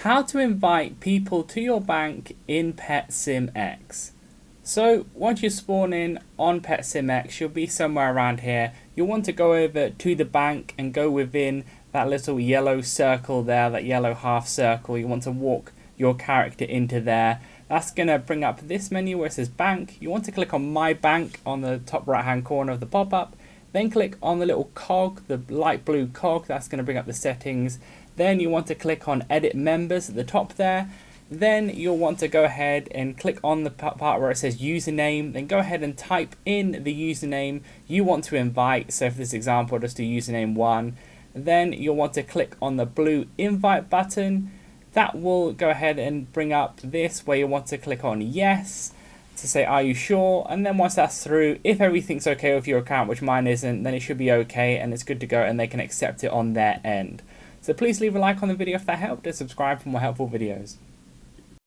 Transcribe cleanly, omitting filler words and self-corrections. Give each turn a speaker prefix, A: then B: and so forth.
A: How to invite people to your bank in PetSimX. So once you spawn in on PetSimX, you'll be somewhere around here. You'll want to go over to the bank and go within that little yellow circle there, that yellow half circle. You want to walk your character into there. That's going to bring up this menu where it says bank. You want to click on my bank on the top right hand corner of the pop-up. Then click on the little cog, the light blue cog. That's going to bring up the settings. Then you want to click on edit members at the top there. Then you'll want to go ahead and click on the part where it says username. Then go ahead and type in the username you want to invite. So for this example, just do username 1. Then you'll want to click on the blue invite button. That will go ahead and bring up this where you want to click on yes to say are you sure, and then once that's through, if everything's okay with your account, which mine isn't, then it should be okay and it's good to go and they can accept it on their end. So please leave a like on the video if that helped and subscribe for more helpful videos.